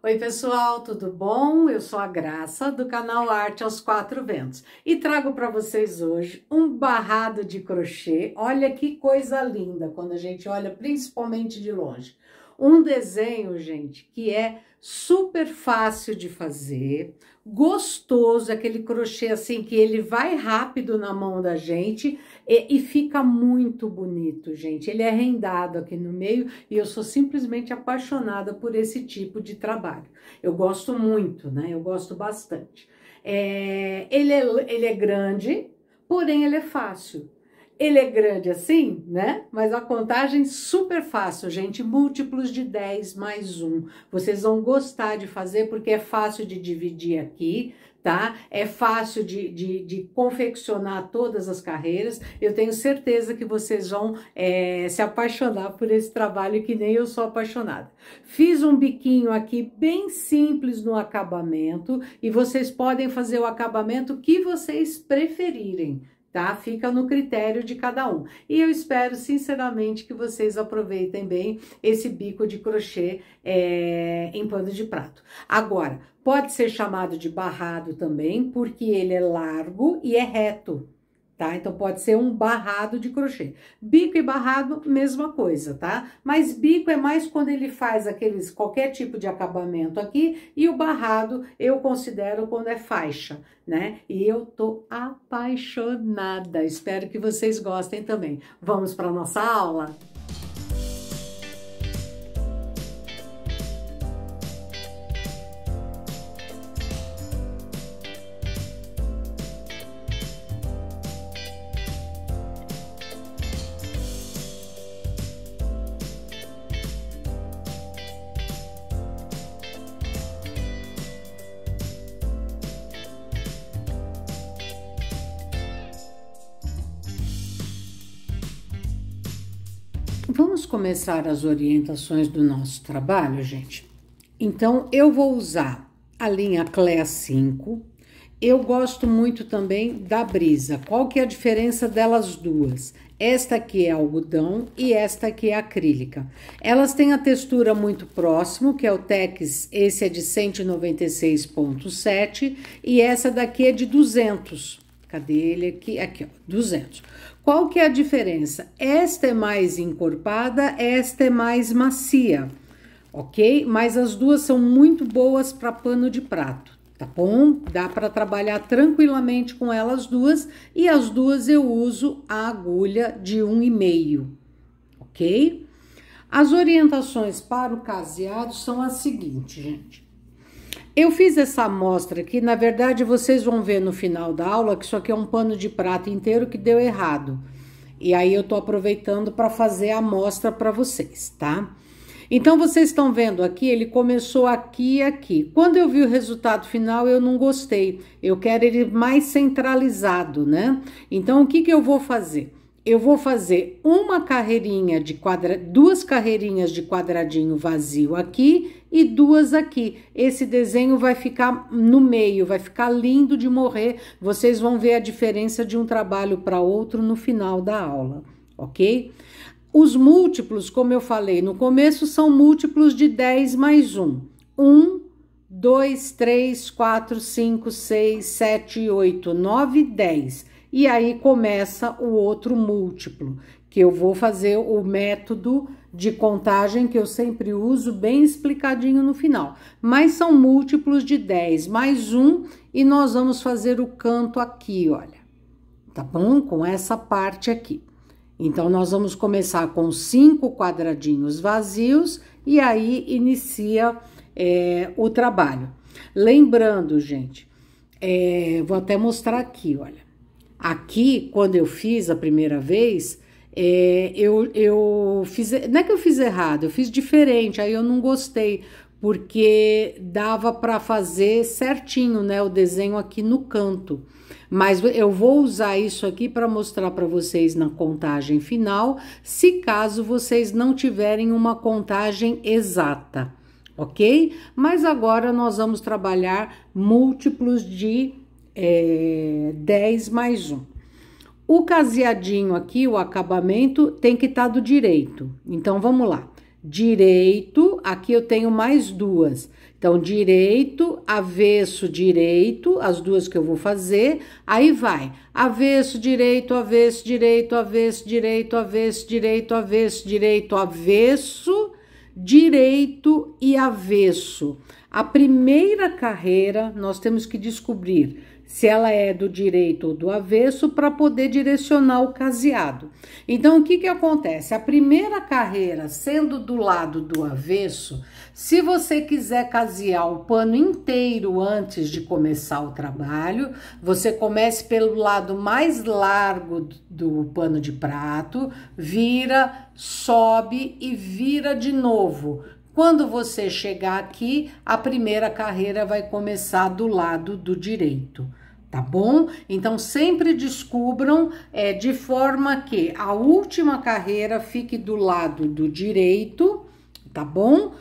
Oi pessoal, tudo bom? Eu sou a Graça do canal Arte aos Quatro Ventos e trago para vocês hoje um barrado de crochê. Olha que coisa linda quando a gente olha principalmente de longe. Um desenho, gente, que é super fácil de fazer, gostoso, aquele crochê assim que ele vai rápido na mão da gente e fica muito bonito, gente. Ele é rendado aqui no meio e eu sou simplesmente apaixonada por esse tipo de trabalho. Eu gosto muito, né? Eu gosto bastante. Ele é grande, porém ele é fácil. Ele é grande assim, né? Mas a contagem super fácil, gente. Múltiplos de 10 mais 1. Vocês vão gostar de fazer porque é fácil de dividir aqui, tá? É fácil de confeccionar todas as carreiras. Eu tenho certeza que vocês vão se apaixonar por esse trabalho que nem eu sou apaixonada. Fiz um biquinho aqui bem simples no acabamento e vocês podem fazer o acabamento que vocês preferirem. Tá? Fica no critério de cada um. E eu espero, sinceramente, que vocês aproveitem bem esse bico de crochê em pano de prato. Agora, pode ser chamado de barrado também, porque ele é largo e é reto, tá? Então, pode ser um barrado de crochê. Bico e barrado, mesma coisa, tá? Mas bico é mais quando ele faz qualquer tipo de acabamento aqui, e o barrado eu considero quando é faixa, né? E eu tô apaixonada. Espero que vocês gostem também. Vamos para nossa aula? Vamos começar as orientações do nosso trabalho, gente? Então, eu vou usar a linha Clé 5. Eu gosto muito também da Brisa. Qual que é a diferença delas duas? Esta aqui é algodão e esta aqui é acrílica. Elas têm a textura muito próximo, que é o Tex, esse é de 196,7 e essa daqui é de 200. Cadê ele aqui? Aqui, ó, 200. Qual que é a diferença? Esta é mais encorpada, esta é mais macia, ok? Mas as duas são muito boas para pano de prato, tá bom? Dá para trabalhar tranquilamente com elas duas e as duas eu uso a agulha de 1,5, ok? As orientações para o caseado são as seguintes, gente. Eu fiz essa amostra aqui, na verdade vocês vão ver no final da aula que isso aqui é um pano de prata inteiro que deu errado. E aí eu tô aproveitando para fazer a amostra para vocês, tá? Então vocês estão vendo aqui, ele começou aqui e aqui. Quando eu vi o resultado final eu não gostei, eu quero ele mais centralizado, né? Então o que que eu vou fazer? Eu vou fazer uma carreirinha duas carreirinhas de quadradinho vazio aqui e duas aqui. Esse desenho vai ficar no meio, vai ficar lindo de morrer. Vocês vão ver a diferença de um trabalho para outro no final da aula, ok? Os múltiplos, como eu falei no começo, são múltiplos de 10 mais 1. 1, 2, 3, 4, 5, 6, 7, 8, 9, 10. E aí começa o outro múltiplo, que eu vou fazer o método de contagem que eu sempre uso, bem explicadinho no final. Mas são múltiplos de 10 mais 1 e nós vamos fazer o canto aqui, olha. Tá bom? Com essa parte aqui. Então, nós vamos começar com 5 quadradinhos vazios e aí inicia o trabalho. Lembrando, gente, vou até mostrar aqui, olha. Aqui, quando eu fiz a primeira vez, eu fiz, não é que eu fiz errado, eu fiz diferente, aí eu não gostei, porque dava para fazer certinho, né, o desenho aqui no canto. Mas eu vou usar isso aqui para mostrar para vocês na contagem final, se caso vocês não tiverem uma contagem exata, ok? Mas agora nós vamos trabalhar múltiplos de 10 mais 1. O caseadinho aqui, o acabamento, tem que estar do direito. Então, vamos lá. Direito, aqui eu tenho mais duas. Então, direito, avesso, direito, as duas que eu vou fazer, aí vai avesso, direito, avesso, direito, avesso, direito, avesso, direito, avesso, direito, avesso, direito e avesso. A primeira carreira, nós temos que descobrir se ela é do direito ou do avesso para poder direcionar o caseado. Então, o que que acontece? A primeira carreira, sendo do lado do avesso, se você quiser casear o pano inteiro antes de começar o trabalho, você comece pelo lado mais largo do pano de prato, vira, sobe e vira de novo. Quando você chegar aqui, a primeira carreira vai começar do lado do direito, tá bom? Então, sempre descubram de forma que a última carreira fique do lado do direito, tá bom?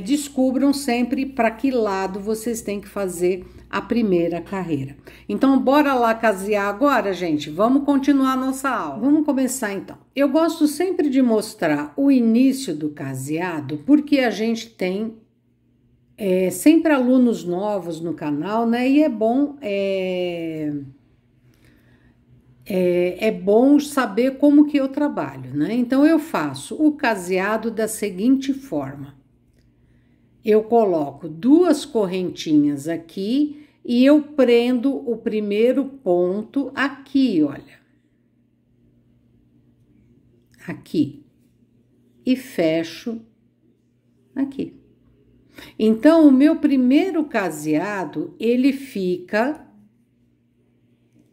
Descubram sempre para que lado vocês têm que fazer a primeira carreira. Então, bora lá casear agora, gente? Vamos continuar nossa aula. Vamos começar, então. Eu gosto sempre de mostrar o início do caseado, porque a gente tem sempre alunos novos no canal, né? E é bom saber como que eu trabalho, né? Então, eu faço o caseado da seguinte forma. Eu coloco 2 correntinhas aqui e eu prendo o primeiro ponto aqui, olha. Aqui. E fecho aqui. Então, o meu primeiro caseado, ele fica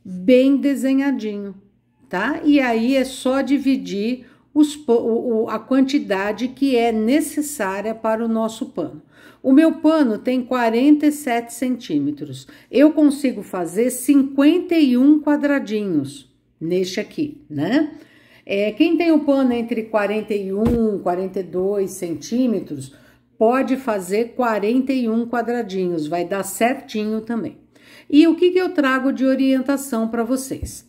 bem desenhadinho, tá? E aí é só dividir a quantidade que é necessária para o nosso pano. O meu pano tem 47 centímetros. Eu consigo fazer 51 quadradinhos neste aqui, né? Quem tem o pano entre 41 e 42 centímetros, pode fazer 41 quadradinhos, vai dar certinho também. E o que eu trago de orientação para vocês?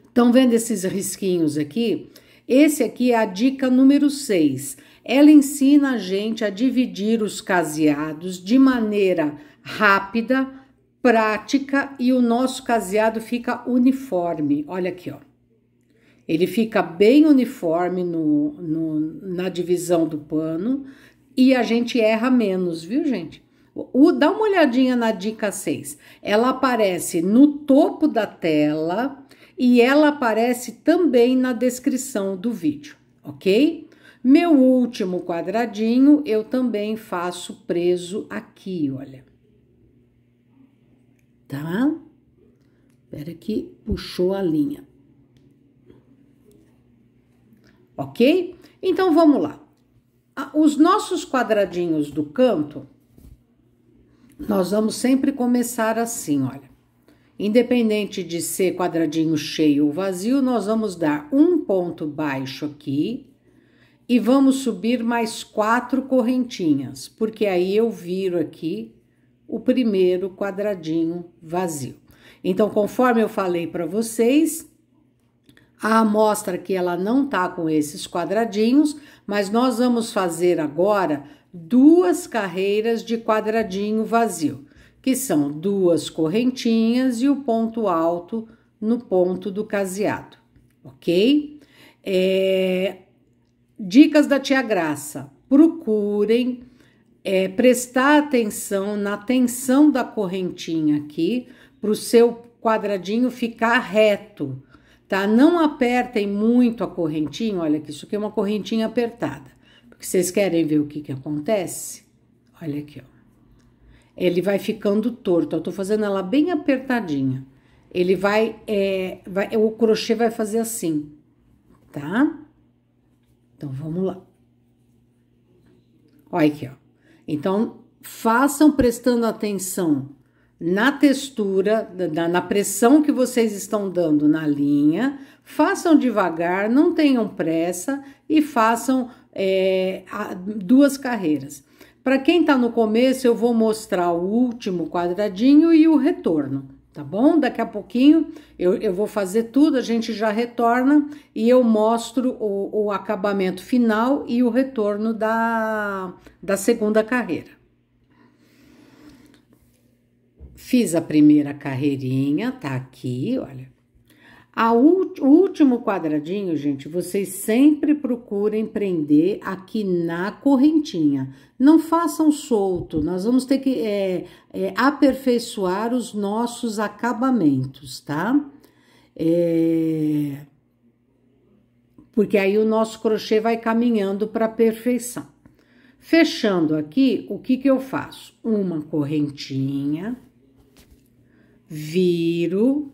Estão vendo esses risquinhos aqui? Esse aqui é a dica número 6. Ela ensina a gente a dividir os caseados de maneira rápida, prática e o nosso caseado fica uniforme. Olha aqui, ó. Ele fica bem uniforme na divisão do pano e a gente erra menos, viu, gente? Dá uma olhadinha na dica 6. Ela aparece no topo da tela e ela aparece também na descrição do vídeo, ok? Meu último quadradinho eu também faço preso aqui, olha. Tá? Espera que puxou a linha. Ok? Então, vamos lá. Os nossos quadradinhos do canto, nós vamos sempre começar assim, olha. Independente de ser quadradinho cheio ou vazio, nós vamos dar um ponto baixo aqui e vamos subir mais 4 correntinhas, porque aí eu viro aqui o primeiro quadradinho vazio. Então, conforme eu falei para vocês, a amostra aqui ela não tá com esses quadradinhos, mas nós vamos fazer agora 2 carreiras de quadradinho vazio, que são 2 correntinhas e o ponto alto no ponto do caseado, ok? Dicas da tia Graça: procurem prestar atenção na tensão da correntinha aqui, para o seu quadradinho ficar reto, tá? Não apertem muito a correntinha, olha que isso aqui é uma correntinha apertada, porque vocês querem ver o que acontece? Olha aqui, ó. Ele vai ficando torto, eu tô fazendo ela bem apertadinha. Ele o crochê vai fazer assim, tá? Então, vamos lá. Olha aqui, ó. Então, façam prestando atenção na textura, na pressão que vocês estão dando na linha. Façam devagar, não tenham pressa e façam 2 carreiras. Para quem tá no começo, eu vou mostrar o último quadradinho e o retorno, tá bom? Daqui a pouquinho eu vou fazer tudo, a gente já retorna e eu mostro o acabamento final e o retorno da segunda carreira, Fiz a primeira carreirinha, tá aqui, olha. O último quadradinho, gente, vocês sempre procurem prender aqui na correntinha. Não façam solto, nós vamos ter que aperfeiçoar os nossos acabamentos, tá? Porque aí o nosso crochê vai caminhando para a perfeição. Fechando aqui, o que eu faço? Uma correntinha, viro,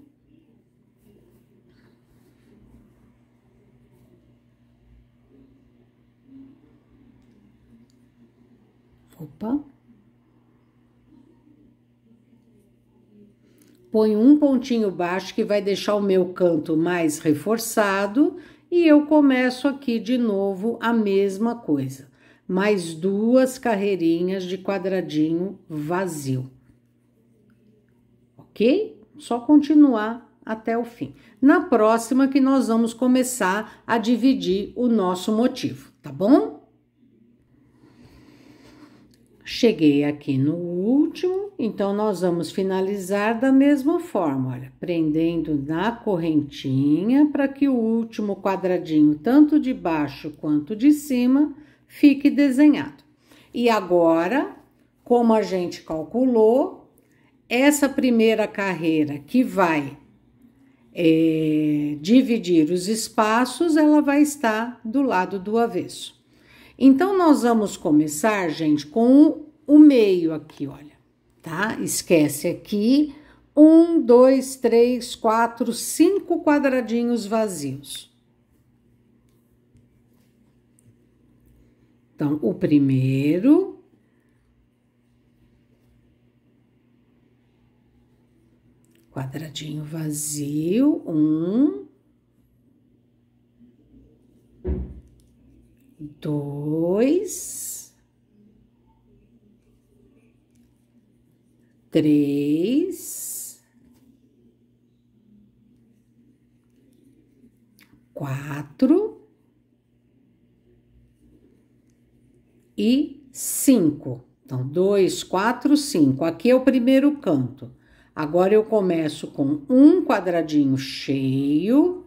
põe um pontinho baixo que vai deixar o meu canto mais reforçado e eu começo aqui de novo a mesma coisa. Mais 2 carreirinhas de quadradinho vazio. Ok? Só continuar até o fim. Na próxima que nós vamos começar a dividir o nosso motivo, tá bom? Cheguei aqui no último, então nós vamos finalizar da mesma forma, olha, prendendo na correntinha para que o último quadradinho, tanto de baixo quanto de cima, fique desenhado. E agora, como a gente calculou, essa primeira carreira que vai dividir os espaços, ela vai estar do lado do avesso. Então, nós vamos começar, gente, com o meio aqui, olha, tá? Esquece aqui, 1, 2, 3, 4, 5 quadradinhos vazios. Então, o primeiro, quadradinho vazio, 1, 2, 3, 4 e 5. Então, 2, 4, 5. Aqui é o primeiro canto. Agora, eu começo com um quadradinho cheio.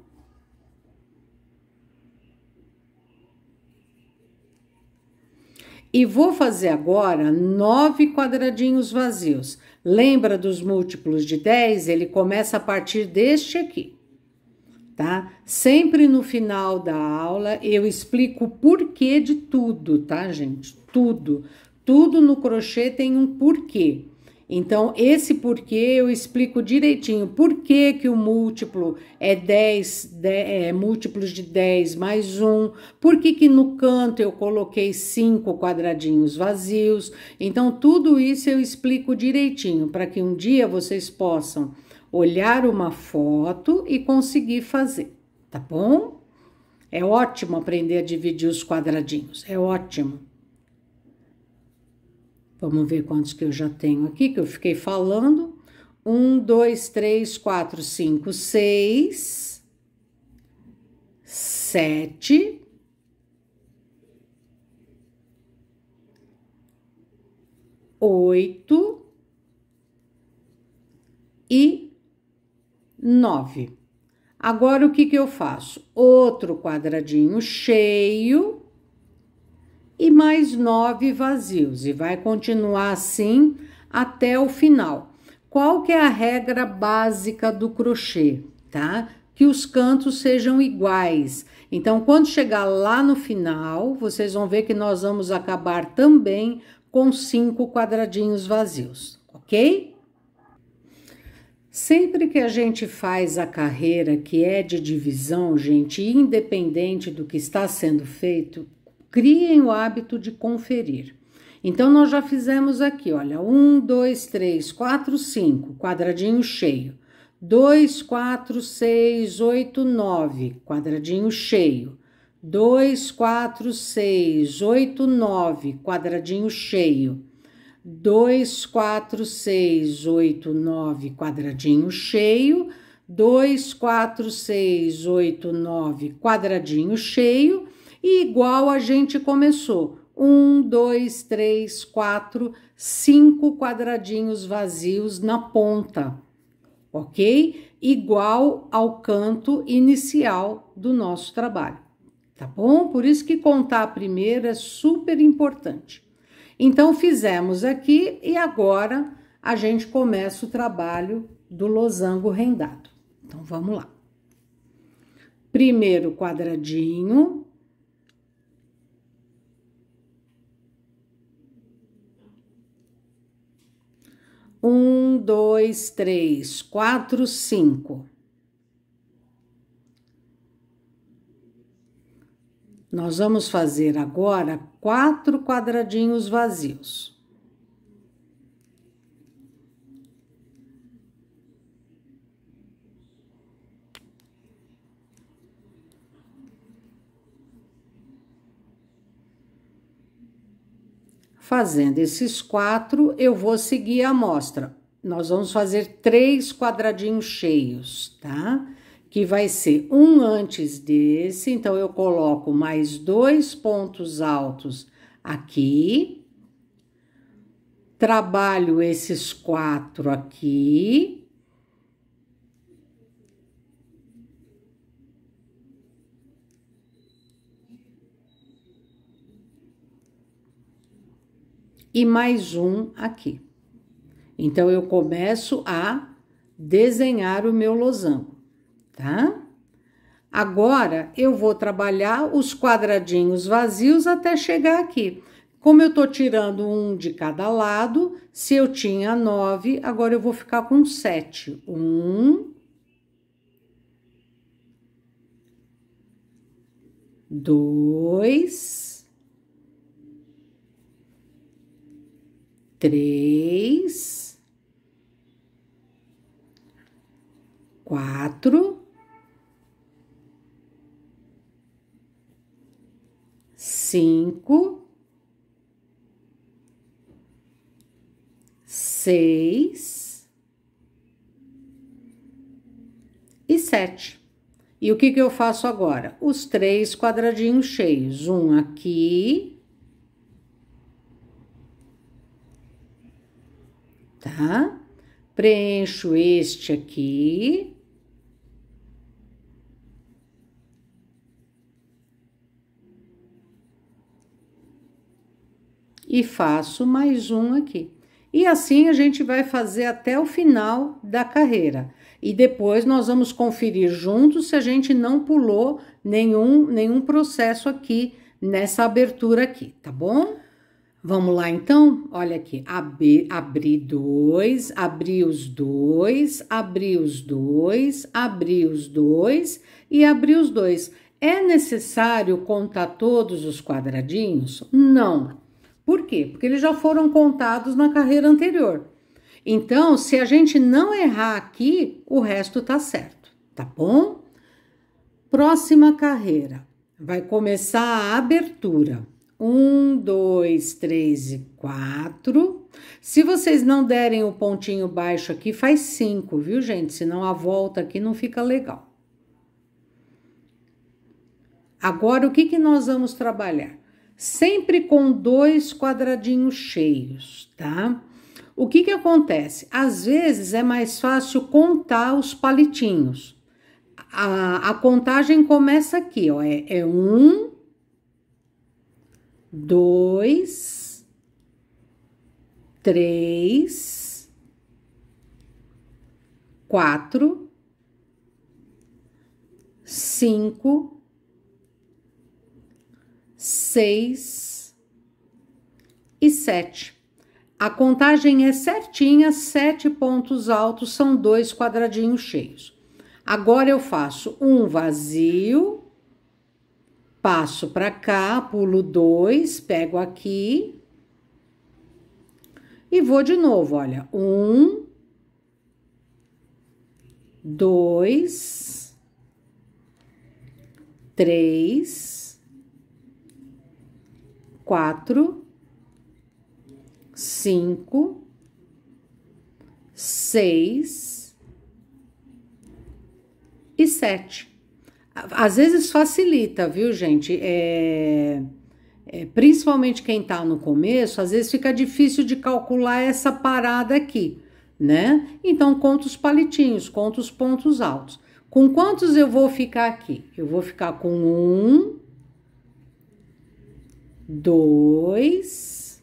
E vou fazer agora 9 quadradinhos vazios. Lembra dos múltiplos de 10? Ele começa a partir deste aqui, tá? Sempre no final da aula eu explico o porquê de tudo, tá, gente? Tudo. Tudo no crochê tem um porquê. Então, esse porquê eu explico direitinho. Por que que o múltiplo é 10, múltiplos de 10 mais 1? Por que que no canto eu coloquei 5 quadradinhos vazios? Então, tudo isso eu explico direitinho, para que um dia vocês possam olhar uma foto e conseguir fazer, tá bom? É ótimo aprender a dividir os quadradinhos, é ótimo. Vamos ver quantos que eu já tenho aqui, que eu fiquei falando. 1, 2, 3, 4, 5, 6, 7, 8 e 9. Agora, o que que eu faço? Outro quadradinho cheio e mais 9 vazios, e vai continuar assim até o final. Qual que é a regra básica do crochê, tá? Que os cantos sejam iguais. Então, quando chegar lá no final, vocês vão ver que nós vamos acabar também com 5 quadradinhos vazios, ok? Sempre que a gente faz a carreira que é de divisão, gente, independente do que está sendo feito, criem o hábito de conferir. Então, nós já fizemos aqui, olha, 1, 2, 3, 4, 5, quadradinho cheio. 2, 4, 6, 8, 9, quadradinho cheio. 2, 4, 6, 8, 9, quadradinho cheio. 2, 4, 6, 8, 9, quadradinho cheio. 2, 4, 6, 8, 9, quadradinho cheio. E igual a gente começou, 1, 2, 3, 4, 5 quadradinhos vazios na ponta, ok? Igual ao canto inicial do nosso trabalho, tá bom? Por isso que contar primeiro é super importante. Então, fizemos aqui e agora a gente começa o trabalho do losango rendado. Então, vamos lá. Primeiro quadradinho. Um, dois, três, quatro, 5. Nós vamos fazer agora 4 quadradinhos vazios. Fazendo esses 4, eu vou seguir a amostra. Nós vamos fazer 3 quadradinhos cheios, tá? Que vai ser um antes desse, então eu coloco mais 2 pontos altos aqui. Trabalho esses 4 aqui. E mais um aqui. Então, eu começo a desenhar o meu losango, tá? Agora, eu vou trabalhar os quadradinhos vazios até chegar aqui. Como eu tô tirando um de cada lado, se eu tinha 9, agora eu vou ficar com 7. 1, 2, 3, 4, 5, 6 e 7. E o que eu faço agora? Os 3 quadradinhos cheios. Um aqui. Tá? Preencho este aqui. E faço mais um aqui. E assim a gente vai fazer até o final da carreira. E depois nós vamos conferir juntos se a gente não pulou nenhum processo aqui nessa abertura aqui, tá bom? Vamos lá, então? Olha aqui, abri 2, abri os 2, abri os 2, abri os 2 e abri os 2. É necessário contar todos os quadradinhos? Não. Por quê? Porque eles já foram contados na carreira anterior. Então, se a gente não errar aqui, o resto tá certo, tá bom? Próxima carreira. Vai começar a abertura. 1, 2, 3 e 4. Se vocês não derem o pontinho baixo aqui, faz 5, viu, gente? Senão a volta aqui não fica legal. Agora, o que nós vamos trabalhar? Sempre com 2 quadradinhos cheios, tá? O que acontece? Às vezes é mais fácil contar os palitinhos. A contagem começa aqui, ó. É 1, 2, 3, 4, 5, 6 e 7. A contagem é certinha, 7 pontos altos são 2 quadradinhos cheios. Agora eu faço um vazio, passo para cá, pulo 2, pego aqui e vou de novo, olha, 1, 2, 3, 4, 5, 6 e 7. Às vezes facilita, viu, gente? principalmente quem tá no começo, às vezes fica difícil de calcular essa parada aqui, né? Então, conta os palitinhos, conta os pontos altos. Com quantos eu vou ficar aqui? Eu vou ficar com 1, 2,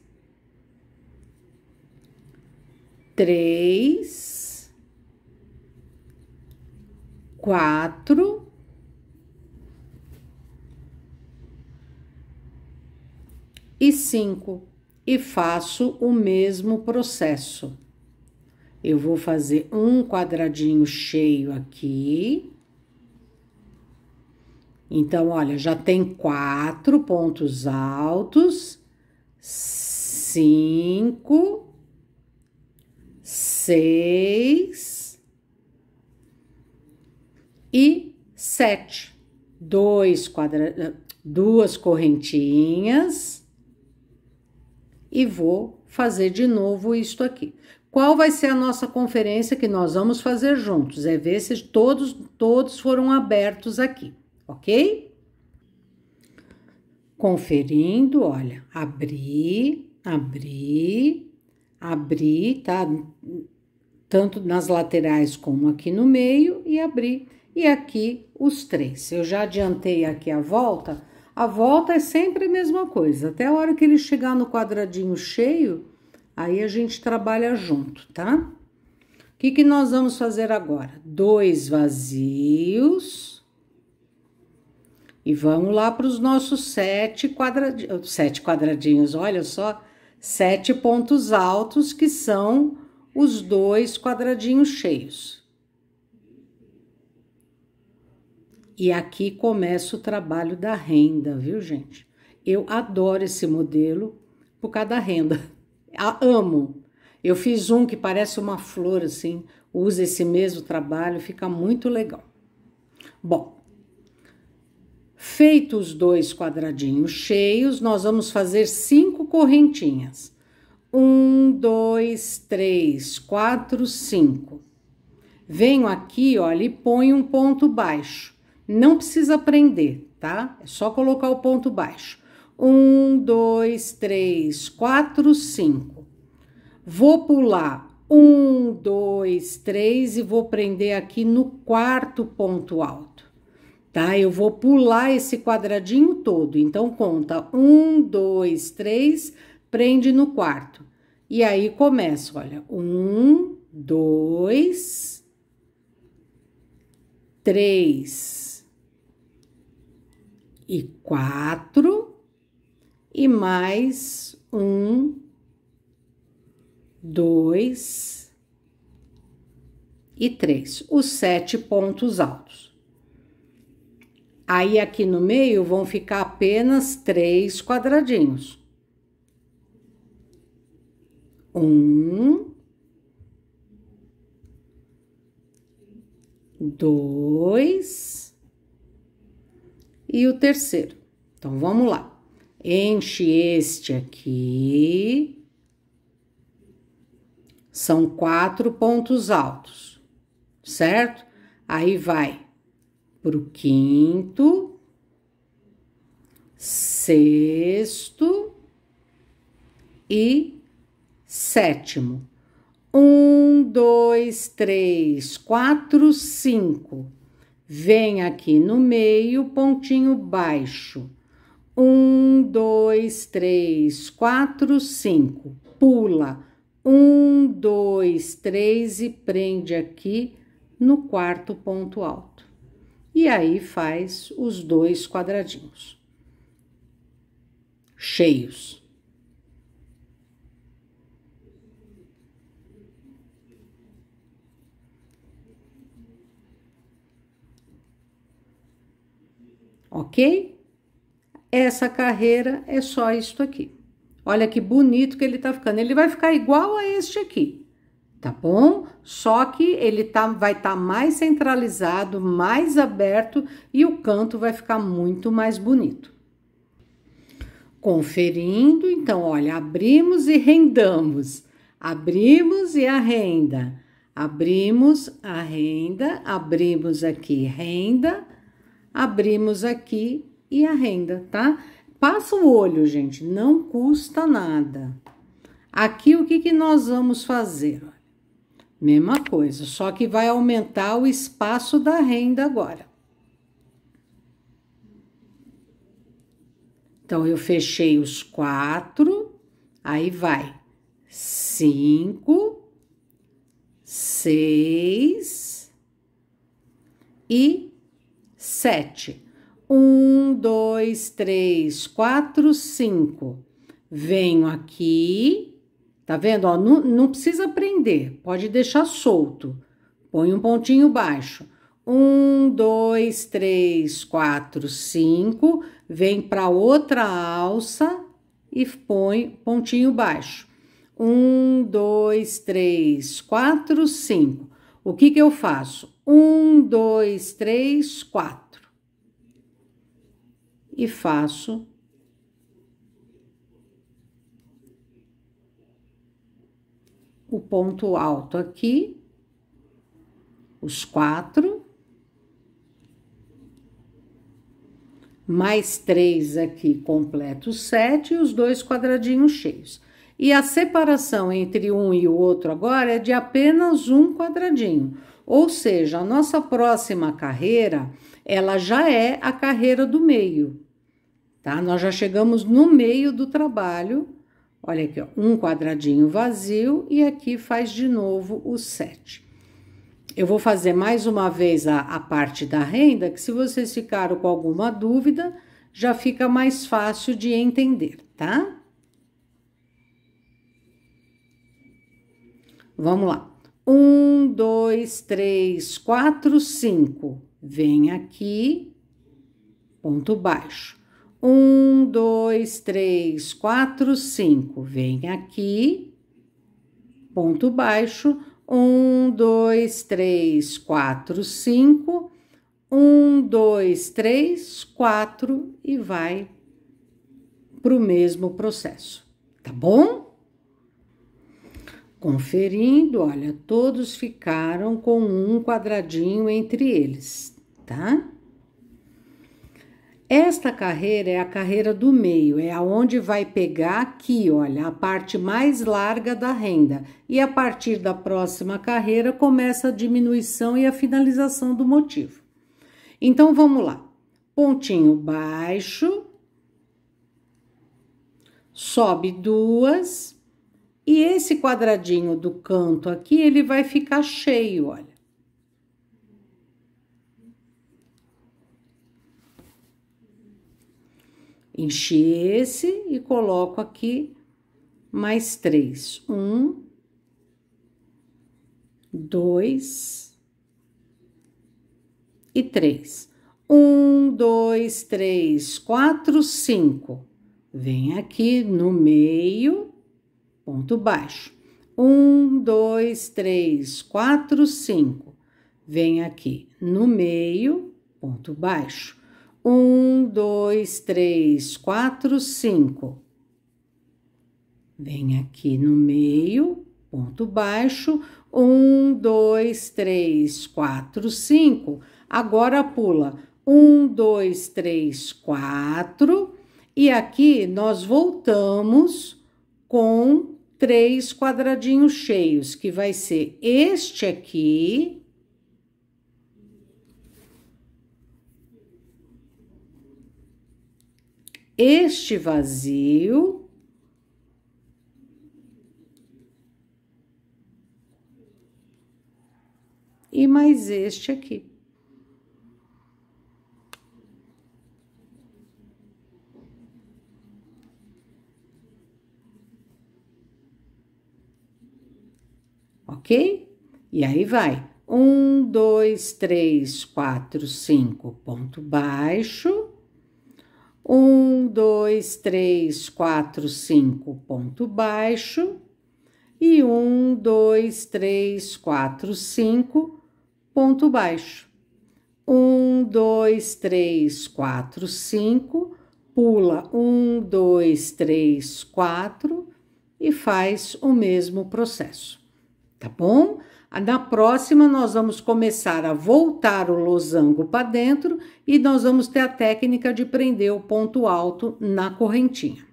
3, 4 e 5. E faço o mesmo processo. Eu vou fazer um quadradinho cheio aqui. Então, olha, já tem 4 pontos altos, 5, 6 e 7. Duas correntinhas e vou fazer de novo isto aqui. Qual vai ser a nossa conferência que nós vamos fazer juntos? É ver se todos foram abertos aqui, ok? Conferindo, olha, abri, tá? Tanto nas laterais como aqui no meio e abri. E aqui os 3. Eu já adiantei aqui a volta. A volta é sempre a mesma coisa. Até a hora que ele chegar no quadradinho cheio, aí a gente trabalha junto, tá? O que nós vamos fazer agora? 2 vazios. E vamos lá para os nossos 7 quadradinhos. Olha só, 7 pontos altos, que são os 2 quadradinhos cheios. E aqui começa o trabalho da renda, viu, gente? Eu adoro esse modelo por causa da renda. Amo. Eu fiz um que parece uma flor, assim. Usa esse mesmo trabalho, fica muito legal. Bom, feitos os 2 quadradinhos cheios, nós vamos fazer 5 correntinhas. 1, 2, 3, 4, 5. Venho aqui, olha, e ponho um ponto baixo. Não precisa prender, tá? É só colocar o ponto baixo. 1, 2, 3, 4, 5. Vou pular 1, 2, 3 e vou prender aqui no 4º ponto alto, tá? Eu vou pular esse quadradinho todo. Então, conta 1, 2, 3, prende no 4º. E aí, começa, olha, 1, 2, 3 e 4 e mais 1, 2 e 3, os 7 pontos altos. Aí, aqui no meio, vão ficar apenas 3 quadradinhos. 1, 2 e o terceiro. Então, vamos lá. Enche este aqui. São 4 pontos altos, certo? Aí vai pro 5º, 6º e 7º. 1, 2, 3, 4, 5. Vem aqui no meio, pontinho baixo. 1, 2, 3, 4, 5. Pula. 1, 2, 3 e prende aqui no 4º ponto alto. E aí faz os 2 quadradinhos cheios. Ok? Essa carreira é só isso aqui. Olha que bonito que ele tá ficando. Ele vai ficar igual a este aqui, tá bom? Só que ele vai estar mais centralizado, mais aberto e o canto vai ficar muito mais bonito. Conferindo, então, olha, abrimos e rendamos. Abrimos e a renda. Abrimos a renda, abrimos aqui renda, abrimos aqui e a renda, tá? Passa o olho, gente, não custa nada. Aqui, o que nós vamos fazer? Mesma coisa, só que vai aumentar o espaço da renda agora. Então, eu fechei os 4, aí vai 5, 6 e 7. 1, 2, 3, 4, 5. Venho aqui, tá vendo? Ó, não precisa prender, pode deixar solto. Põe um pontinho baixo. 1, 2, 3, 4, 5. Vem para outra alça e põe pontinho baixo. 1, 2, 3, 4, 5. O que eu faço? 1, 2, 3, 4. E faço o ponto alto aqui, os 4, mais 3 aqui, completo 7 e os 2 quadradinhos cheios. E a separação entre um e o outro agora é de apenas um quadradinho. Ou seja, a nossa próxima carreira, ela já é a carreira do meio, tá? Nós já chegamos no meio do trabalho. Olha aqui, ó, um quadradinho vazio e aqui faz de novo o 7. Eu vou fazer mais uma vez a parte da renda, que se vocês ficaram com alguma dúvida, já fica mais fácil de entender, tá? Vamos lá. 1, 2, 3, 4, 5. Vem aqui, ponto baixo. 1, 2, 3, 4, 5. Vem aqui, ponto baixo. 1, 2, 3, 4, 5. 1, 2, 3, 4 e vai para o mesmo processo, tá bom? Conferindo, olha, todos ficaram com um quadradinho entre eles, tá? Esta carreira é a carreira do meio, é aonde vai pegar aqui, olha, a parte mais larga da renda. E a partir da próxima carreira começa a diminuição e a finalização do motivo. Então, vamos lá. Pontinho baixo, sobe 2, e esse quadradinho do canto aqui, ele vai ficar cheio, olha. Enchi esse e coloco aqui mais 3. 1, 2 e 3. 1, 2, 3, 4, 5. Vem aqui no meio, ponto baixo. 1, 2, 3, 4, 5. Vem aqui no meio, ponto baixo. 1, 2, 3, 4, 5. Vem aqui no meio, ponto baixo. 1, 2, 3, 4, 5. Agora pula 1, 2, 3, 4. E aqui nós voltamos com 3 quadradinhos cheios, que vai ser este aqui. Este vazio. E mais este aqui. Ok? E aí vai. 1, 2, 3, 4, 5, ponto baixo. 1, 2, 3, 4, 5, ponto baixo. E 1, 2, 3, 4, 5, ponto baixo. 1, 2, 3, 4, 5, pula 1, 2, 3, 4 e faz o mesmo processo, tá bom? Na próxima, nós vamos começar a voltar o losango para dentro e nós vamos ter a técnica de prender o ponto alto na correntinha.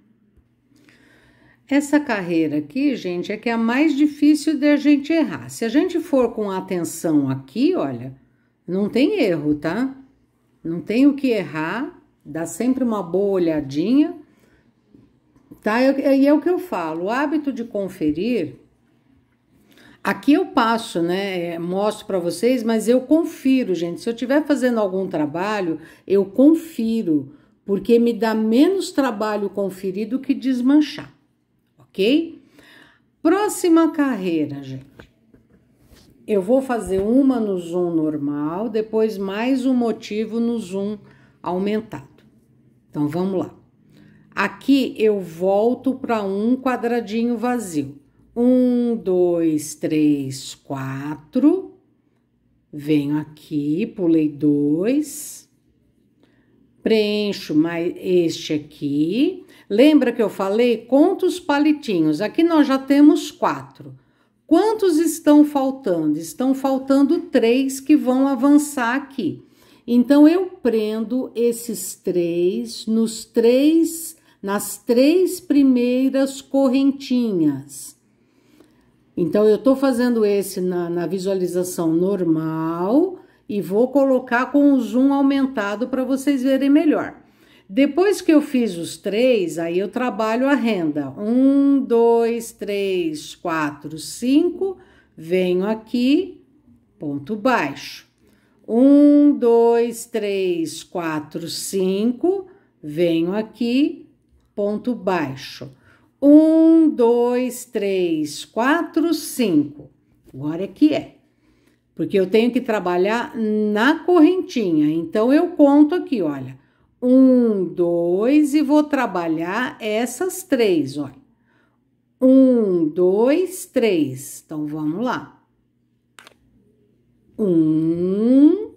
Essa carreira aqui, gente, é que é a mais difícil de a gente errar. Se a gente for com atenção aqui, olha, não tem erro, tá? Não tem o que errar, dá sempre uma boa olhadinha, tá? E é o que eu falo, o hábito de conferir... Aqui eu passo, né, mostro para vocês, mas eu confiro, gente. Se eu estiver fazendo algum trabalho, eu confiro, porque me dá menos trabalho conferir do que desmanchar, ok? Próxima carreira, gente. Eu vou fazer uma no zoom normal, depois mais um motivo no zoom aumentado. Então, vamos lá. Aqui eu volto para um quadradinho vazio. 1, 2, 3, 4, venho aqui, pulei 2, preencho mais este aqui. Lembra que eu falei? Conta os palitinhos, aqui nós já temos 4. Quantos estão faltando? Estão faltando 3 que vão avançar aqui. Então, eu prendo esses 3 nas 3 primeiras correntinhas. Então, eu tô fazendo esse na visualização normal e vou colocar com o zoom aumentado para vocês verem melhor. Depois que eu fiz os 3, aí eu trabalho a renda. 1, 2, 3, 4, 5, venho aqui, ponto baixo. 1, 2, 3, 4, 5, venho aqui, ponto baixo. 1, 2, 3, 4, 5. Agora é que é. Porque eu tenho que trabalhar na correntinha. Então, eu conto aqui, olha. 1, 2 e vou trabalhar essas 3, olha. 1, 2, 3. Então, vamos lá. 1.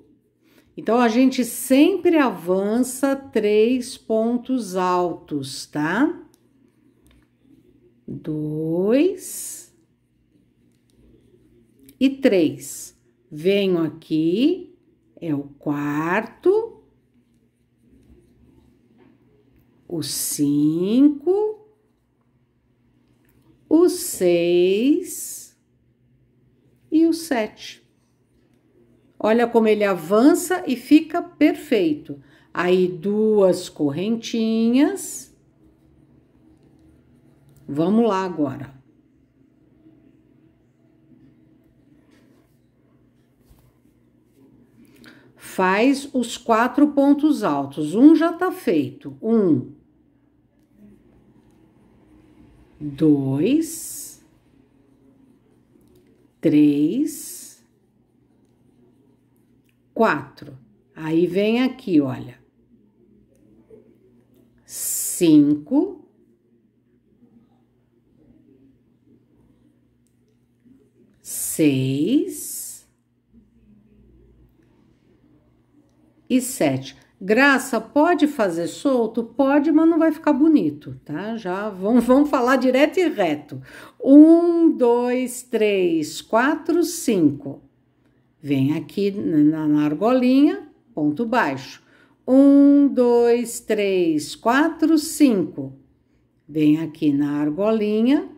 Então, a gente sempre avança 3 pontos altos, tá? 2 e 3. Venho aqui, é o 4, o 5, o 6 e o 7. Olha como ele avança e fica perfeito. Aí, 2 correntinhas. Vamos lá agora. Faz os 4 pontos altos. Um já tá feito. 1, 2, 3, 4. Aí vem aqui, olha. 5. 6 e 7. Graça, pode fazer solto? Pode, mas não vai ficar bonito, tá? Já vamos falar direto e reto. 1, 2, 3, 4, 5. Vem aqui na argolinha, ponto baixo. 1, 2, 3, 4, 5. Vem aqui na argolinha,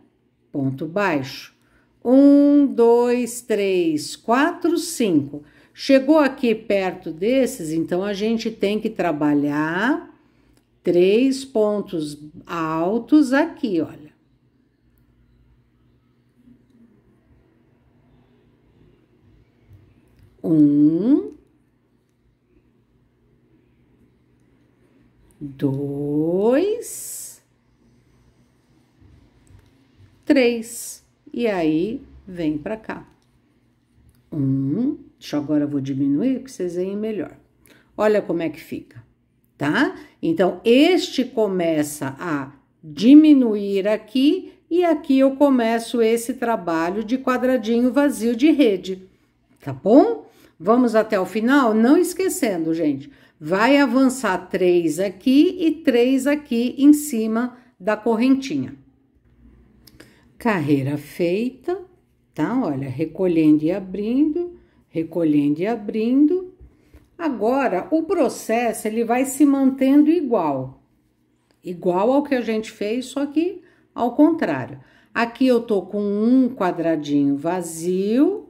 ponto baixo. 1, 2, 3, 4, 5. Chegou aqui perto desses, então a gente tem que trabalhar 3 pontos altos aqui, olha. Um, 2, 3. E aí, vem pra cá. Agora eu vou diminuir para vocês verem melhor. Olha como é que fica, tá? Então, este começa a diminuir aqui e aqui eu começo esse trabalho de quadradinho vazio de rede, tá bom? Vamos até o final? Não esquecendo, gente, vai avançar 3 aqui e 3 aqui em cima da correntinha. Carreira feita, tá? Olha, recolhendo e abrindo, recolhendo e abrindo. Agora, o processo, ele vai se mantendo igual. Igual ao que a gente fez, só que ao contrário. Aqui eu tô com um quadradinho vazio.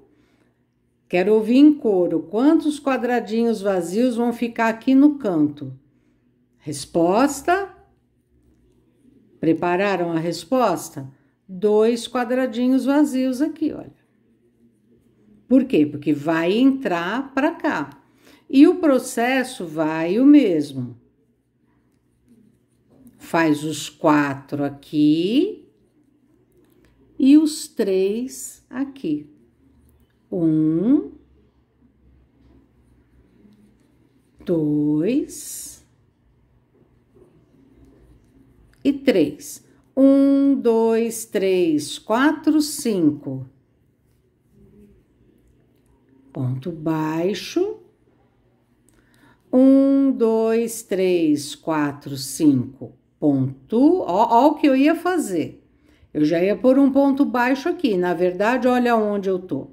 Quero ouvir em coro. Quantos quadradinhos vazios vão ficar aqui no canto? Resposta. Prepararam a resposta? 2 quadradinhos vazios aqui, olha. Por quê? Porque vai entrar para cá. E o processo vai o mesmo. Faz os 4 aqui e os 3 aqui. 1, 2 e 3. 1, 2, 3, 4, 5. Ponto baixo. 1, 2, 3, 4, 5. Ponto. Ó o que eu ia fazer. Eu já ia pôr um ponto baixo aqui. Na verdade, olha onde eu tô.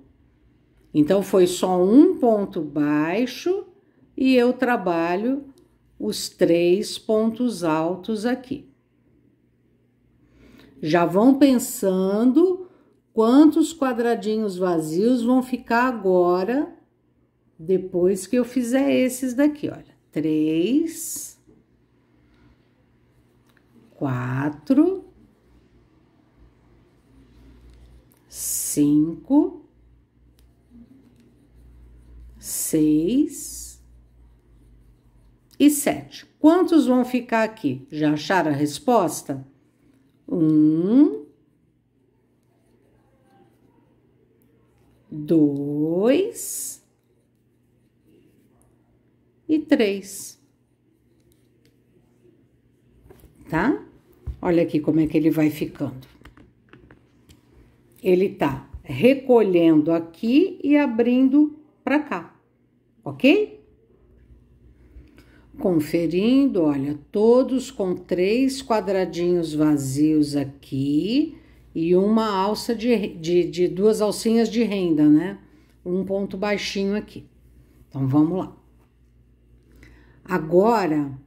Então, foi só um ponto baixo e eu trabalho os 3 pontos altos aqui. Já vão pensando quantos quadradinhos vazios vão ficar agora, depois que eu fizer esses daqui, olha. 3, 4, 5, 6 e 7. Quantos vão ficar aqui? Já acharam a resposta? 1, 2 e 3. Tá? Olha aqui como é que ele vai ficando. Ele tá recolhendo aqui e abrindo para cá, ok? Conferindo, olha, todos com 3 quadradinhos vazios aqui e uma alça de 2 alcinhas de renda, né? Um ponto baixinho aqui. Então, vamos lá. Agora,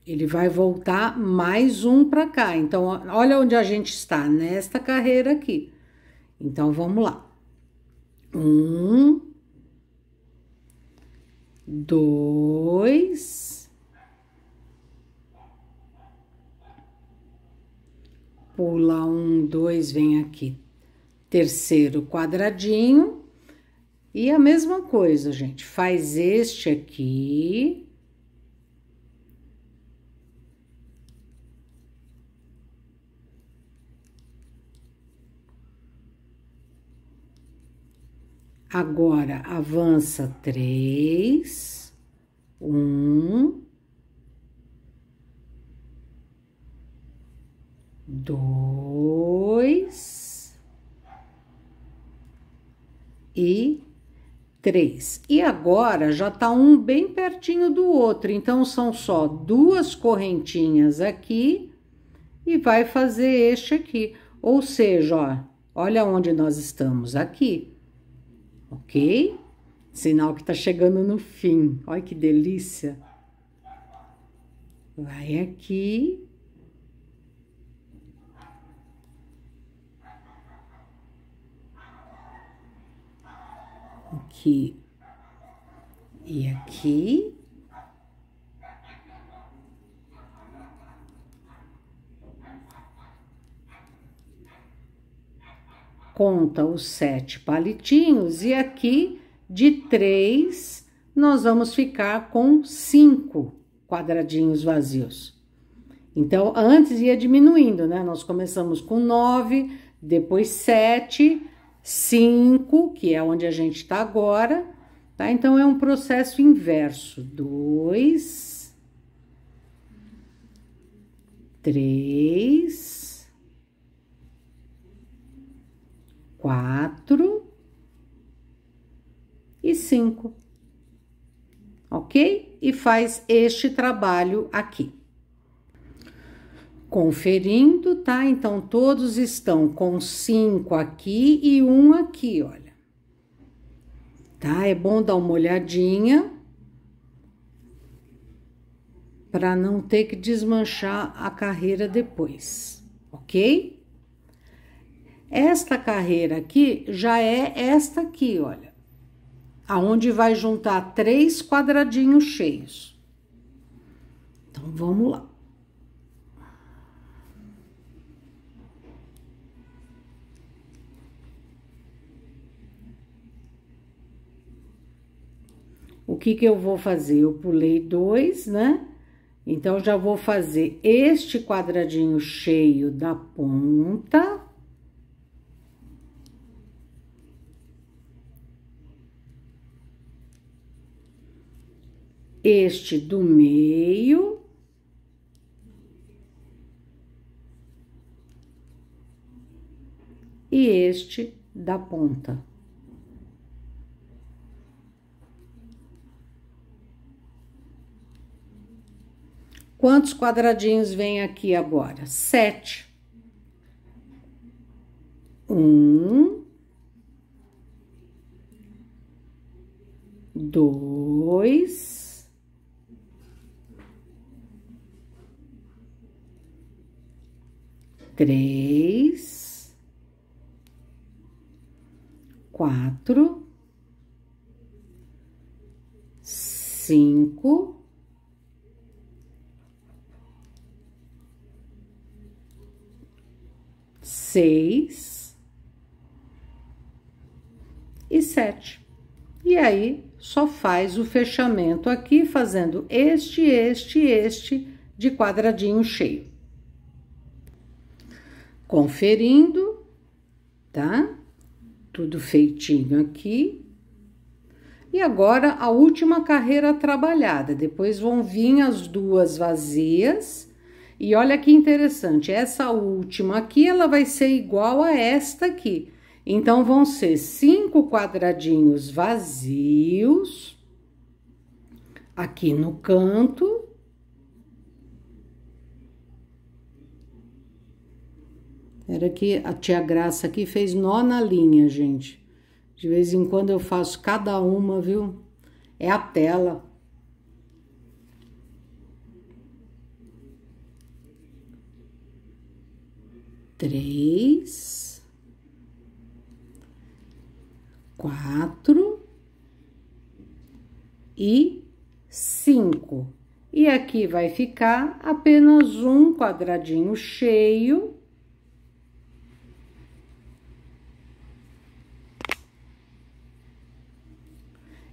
ele vai voltar mais um para cá. Então, olha onde a gente está, nesta carreira aqui. Então, vamos lá. 1, 2, pula 1, 2, vem aqui, terceiro quadradinho, e a mesma coisa, gente, faz este aqui, agora avança 3, 1, 2 e 3. E agora já tá um bem pertinho do outro, então são só 2 correntinhas aqui e vai fazer este aqui. Ou seja, ó, olha onde nós estamos aqui. Ok? Sinal que tá chegando no fim. Olha que delícia. Vai aqui. Aqui. E aqui. Conta os 7 palitinhos e aqui de 3 nós vamos ficar com 5 quadradinhos vazios. Então, antes ia diminuindo, né? Nós começamos com 9, depois 7, 5, que é onde a gente está agora, tá? Então, é um processo inverso. 2, 3, 4 e 5, ok? E faz este trabalho aqui. Conferindo, tá? Então, todos estão com 5 aqui e 1 aqui, olha. Tá? É bom dar uma olhadinha para não ter que desmanchar a carreira depois, ok? Esta carreira aqui já é esta aqui, olha. Aonde vai juntar 3 quadradinhos cheios. Então, vamos lá. O que que eu vou fazer? Eu pulei 2, né? Então, já vou fazer este quadradinho cheio da ponta. Este do meio. E este da ponta. Quantos quadradinhos vem aqui agora? 7. 1, 2, 3, 4, 5, 6 e 7. E aí, só faz o fechamento aqui, fazendo este de quadradinho cheio. Conferindo, tá? Tudo feitinho aqui. E agora, a última carreira trabalhada. Depois vão vir as 2 vazias. E olha que interessante, essa última aqui, ela vai ser igual a esta aqui. Então, vão ser 5 quadradinhos vazios, aqui no canto. Era que a tia Graça aqui fez nó na linha, gente. De vez em quando eu faço cada uma, viu? É a tela. Três, 4 e 5. E aqui vai ficar apenas um quadradinho cheio.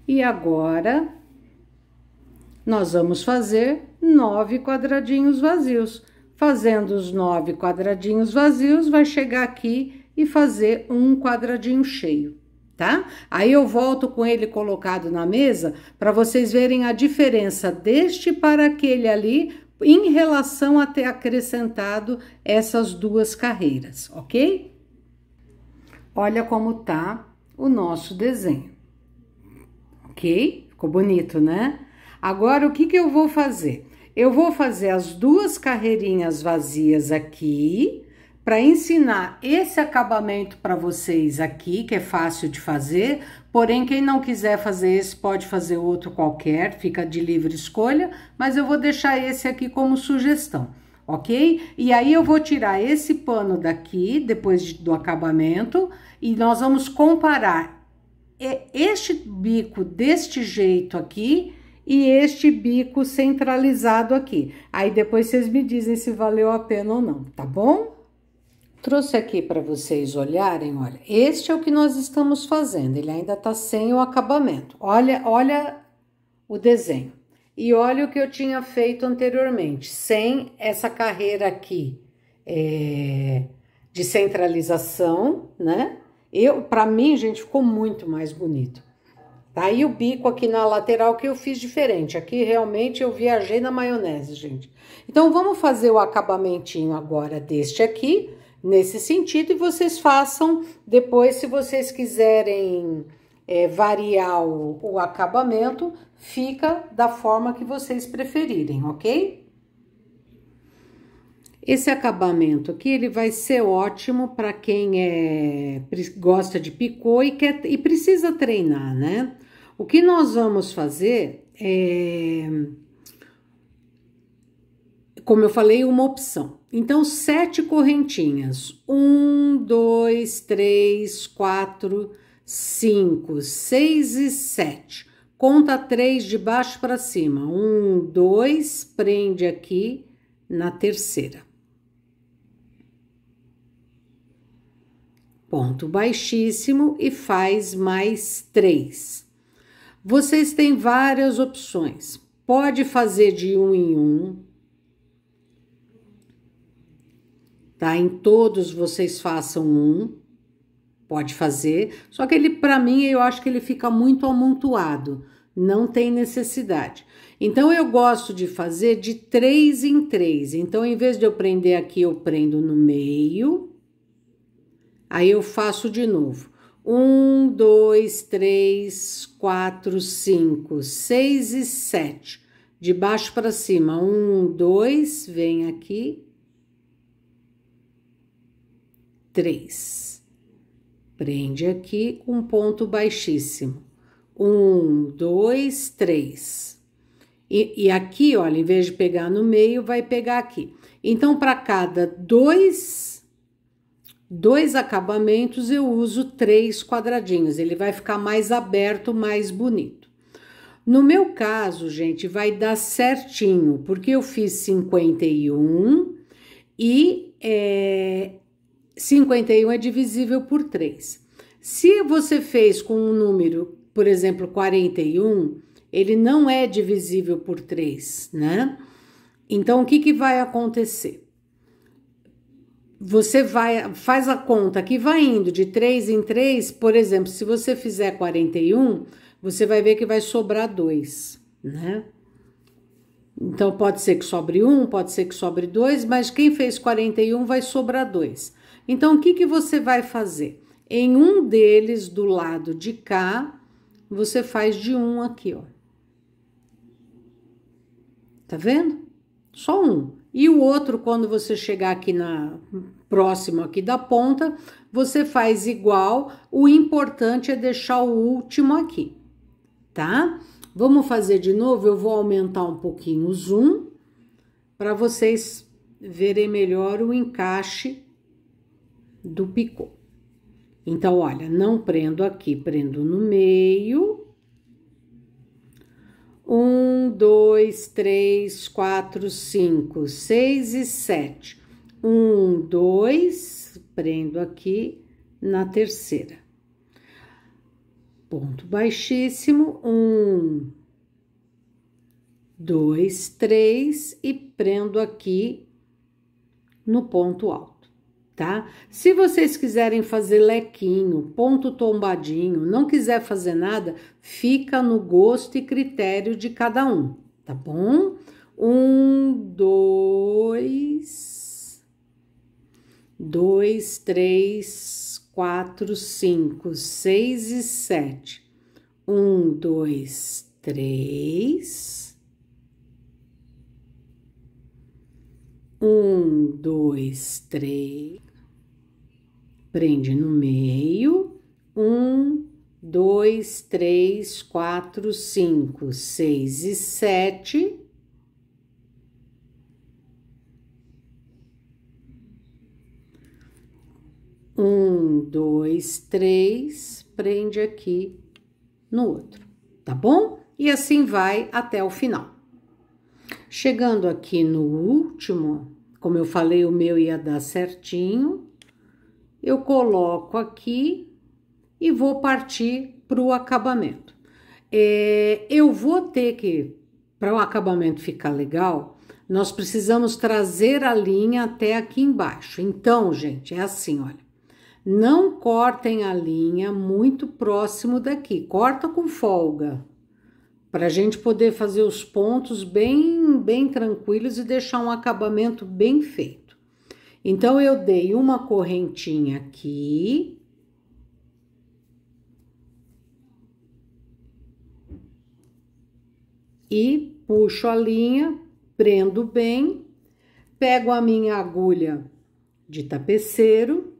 E agora, nós vamos fazer 9 quadradinhos vazios. Fazendo os 9 quadradinhos vazios, vai chegar aqui e fazer um quadradinho cheio, tá? Aí eu volto com ele colocado na mesa para vocês verem a diferença deste para aquele ali em relação a ter acrescentado essas 2 carreiras, ok? Olha como tá o nosso desenho, ok? Ficou bonito, né? Agora, o que que eu vou fazer? Eu vou fazer as 2 carreirinhas vazias aqui, para ensinar esse acabamento para vocês aqui, que é fácil de fazer, porém, quem não quiser fazer esse, pode fazer outro qualquer, fica de livre escolha, mas eu vou deixar esse aqui como sugestão, ok? E aí, eu vou tirar esse pano daqui, depois do acabamento, e nós vamos comparar este bico deste jeito aqui, e este bico centralizado aqui. Aí, depois vocês me dizem se valeu a pena ou não, tá bom? Trouxe aqui para vocês olharem, olha, este é o que nós estamos fazendo, ele ainda tá sem o acabamento. Olha o desenho. E olha o que eu tinha feito anteriormente, sem essa carreira aqui de centralização, né? Para mim, gente, ficou muito mais bonito. Tá aí o bico aqui na lateral que eu fiz diferente. Aqui realmente eu viajei na maionese, gente. Então, vamos fazer o acabamentinho agora deste aqui, nesse sentido, e vocês façam depois, se vocês quiserem variar o acabamento, fica da forma que vocês preferirem, ok? Esse acabamento aqui, ele vai ser ótimo para quem gosta de picô e precisa treinar, né? O que nós vamos fazer é, como eu falei, uma opção. Então, 7 correntinhas. 1, 2, 3, 4, 5, 6 e 7. Conta 3 de baixo para cima. 1, 2, prende aqui na terceira. Ponto baixíssimo e faz mais 3. Vocês têm várias opções. Pode fazer de 1 em 1. Tá? Em todos vocês façam 1. Pode fazer. Só que ele, para mim, eu acho que ele fica muito amontoado. Não tem necessidade. Então, eu gosto de fazer de 3 em 3. Então, em vez de eu prender aqui, eu prendo no meio. Aí, eu faço de novo. 1, 2, 3, 4, 5, 6 e 7. De baixo para cima. 1, 2, vem aqui. 3. Prende aqui com ponto baixíssimo. 1, 2, 3. E aqui, olha, em vez de pegar no meio, vai pegar aqui. Então, para cada dois acabamentos, eu uso 3 quadradinhos. Ele vai ficar mais aberto, mais bonito. No meu caso, gente, vai dar certinho, porque eu fiz 51 e 51 é divisível por 3. Se você fez com um número, por exemplo, 41, ele não é divisível por 3, né? Então, o que vai acontecer? Você faz a conta que vai indo de 3 em 3, por exemplo, se você fizer 41, você vai ver que vai sobrar 2, né? Então, pode ser que sobre 1, pode ser que sobre 2, mas quem fez 41 vai sobrar 2. Então, o que você vai fazer? Em um deles, do lado de cá, você faz de 1 aqui, ó. Tá vendo? Só um. E o outro, quando você chegar aqui próximo aqui da ponta, você faz igual. O importante é deixar o último aqui, tá? Vamos fazer de novo, eu vou aumentar um pouquinho o zoom, para vocês verem melhor o encaixe do picô. Então, olha, não prendo aqui, prendo no meio. 1, 2, 3, 4, 5, 6 e 7. 1, 2, prendo aqui na terceira. Ponto baixíssimo, 1, 2, 3 e prendo aqui no ponto alto, tá? Se vocês quiserem fazer lequinho, ponto tombadinho, não quiser fazer nada, fica no gosto e critério de cada um, tá bom? 1, 2, 3, 4, 5, 6 e 7. 1, 2, 3. 1, 2, 3. Prende no meio. 1, 2, 3, 4, 5, 6 e 7. Um, 2, 3, prende aqui no outro, tá bom? E assim vai até o final. Chegando aqui no último, como eu falei, o meu ia dar certinho, eu coloco aqui e vou partir para o acabamento. Eu vou ter que, para o acabamento ficar legal, nós precisamos trazer a linha até aqui embaixo. Então, gente, é assim, olha. Não cortem a linha muito próximo daqui, corta com folga, para a gente poder fazer os pontos bem tranquilos e deixar um acabamento bem feito. Então, eu dei uma correntinha aqui. E puxo a linha, prendo bem. pego a minha agulha de tapeceiro,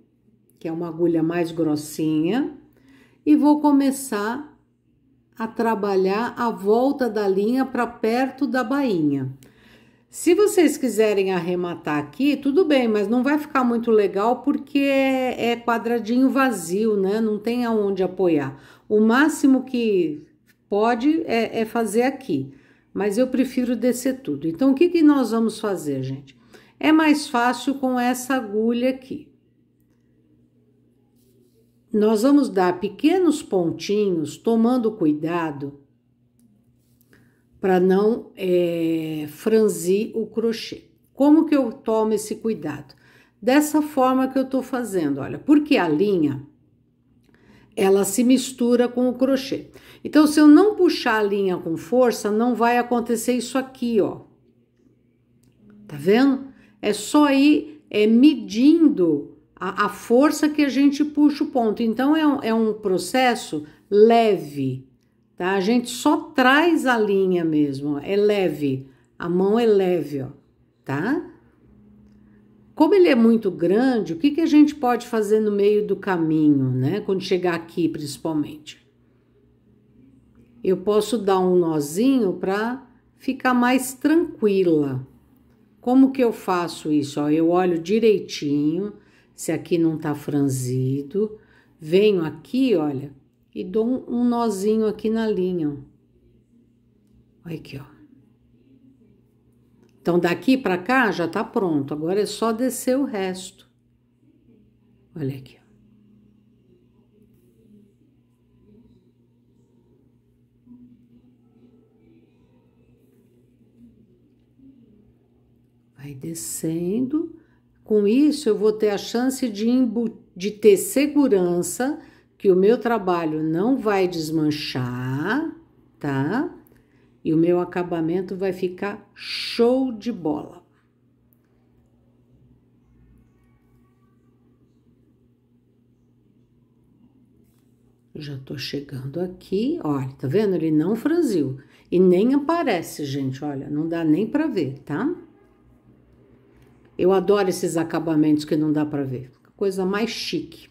que é uma agulha mais grossinha, e vou começar a trabalhar a volta da linha para perto da bainha. Se vocês quiserem arrematar aqui, tudo bem, mas não vai ficar muito legal porque é quadradinho vazio, né? Não tem aonde apoiar. O máximo que pode é fazer aqui, mas eu prefiro descer tudo. Então, o que que nós vamos fazer, gente? É mais fácil com essa agulha aqui. Nós vamos dar pequenos pontinhos, tomando cuidado para não franzir o crochê. Como que eu tomo esse cuidado? Dessa forma que eu tô fazendo, olha, porque a linha, ela se mistura com o crochê. Então, se eu não puxar a linha com força, não vai acontecer isso aqui, ó. Tá vendo? É só ir medindo a força que a gente puxa o ponto. Então, é um processo leve, tá? A gente só traz a linha mesmo, ó, é leve. A mão é leve, ó, tá? Como ele é muito grande, o que que a gente pode fazer no meio do caminho, né? Quando chegar aqui, principalmente. Eu posso dar um nozinho para ficar mais tranquila. Como que eu faço isso? Ó, eu olho direitinho, se aqui não tá franzido. Venho aqui, olha, e dou um nozinho aqui na linha, ó. Olha aqui, ó. Então, daqui pra cá já tá pronto. Agora é só descer o resto. Olha aqui, ó. Vai descendo. Com isso, eu vou ter a chance de ter segurança que o meu trabalho não vai desmanchar, tá? E o meu acabamento vai ficar show de bola. Já tô chegando aqui, olha, tá vendo? Ele não franziu e nem aparece, gente, olha, não dá nem pra ver, tá? Eu adoro esses acabamentos que não dá pra ver, coisa mais chique.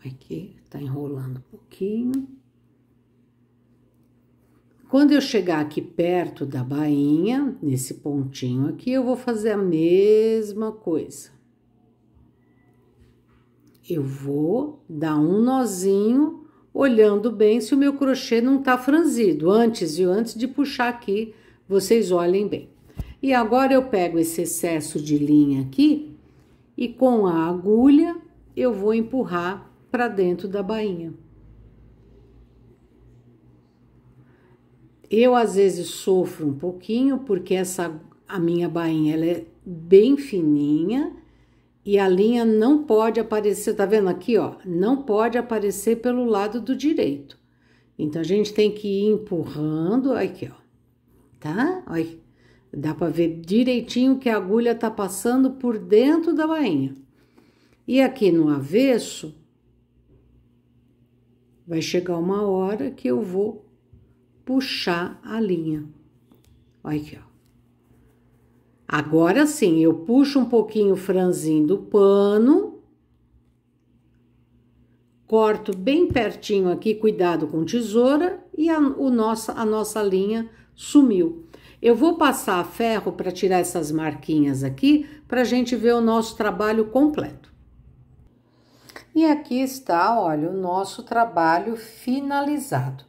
Aqui, tá enrolando um pouquinho. Quando eu chegar aqui perto da bainha, nesse pontinho aqui, eu vou fazer a mesma coisa. Eu vou dar um nozinho, olhando bem se o meu crochê não tá franzido. Antes de puxar aqui, vocês olhem bem. E agora eu pego esse excesso de linha aqui e com a agulha eu vou empurrar para dentro da bainha. Eu às vezes sofro um pouquinho porque a minha bainha ela é bem fininha e a linha não pode aparecer, tá vendo aqui, ó? Não pode aparecer pelo lado do direito. Então a gente tem que ir empurrando aqui, ó. Tá? Olha, dá para ver direitinho que a agulha tá passando por dentro da bainha. E aqui no avesso vai chegar uma hora que eu vou puxar a linha. Olha aqui, ó. Agora sim, eu puxo um pouquinho franzindo o pano. Corto bem pertinho aqui, cuidado com tesoura. E a nossa linha sumiu. Eu vou passar a ferro para tirar essas marquinhas aqui, para a gente ver o nosso trabalho completo. E aqui está, olha, o nosso trabalho finalizado.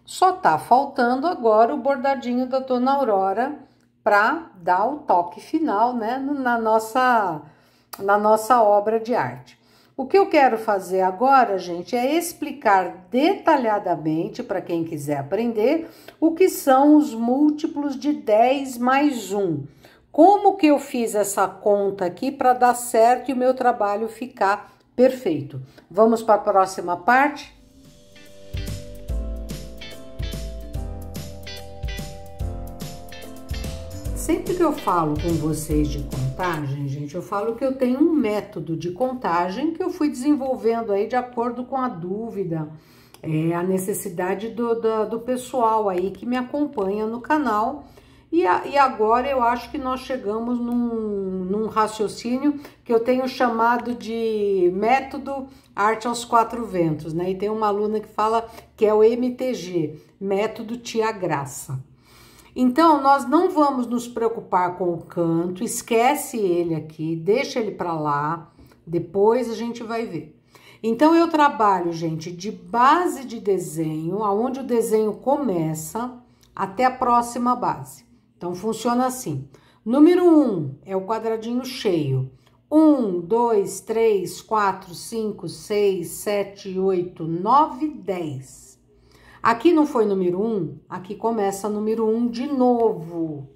Só tá faltando agora o bordadinho da Dona Aurora para dar o toque final, né, na nossa obra de arte. O que eu quero fazer agora, gente, é explicar detalhadamente, para quem quiser aprender, o que são os múltiplos de 10 mais 1. Como que eu fiz essa conta aqui para dar certo e o meu trabalho ficar perfeito. Vamos para a próxima parte? Sempre que eu falo com vocês de contagem, gente, eu falo que eu tenho um método de contagem que eu fui desenvolvendo aí de acordo com a dúvida É a necessidade do pessoal aí que me acompanha no canal. E agora eu acho que nós chegamos num raciocínio que eu tenho chamado de método Arte aos Quatro Ventos, né? E tem uma aluna que fala que é o MTG, método Tia Graça. Então, nós não vamos nos preocupar com o canto, esquece ele aqui, deixa ele para lá, depois a gente vai ver. Então, eu trabalho, gente, de base de desenho, aonde o desenho começa, até a próxima base. Então, funciona assim. Número 1 é o quadradinho cheio. 1, 2, 3, 4, 5, 6, 7, 8, 9, 10. Aqui não foi número 1, aqui começa número 1 de novo,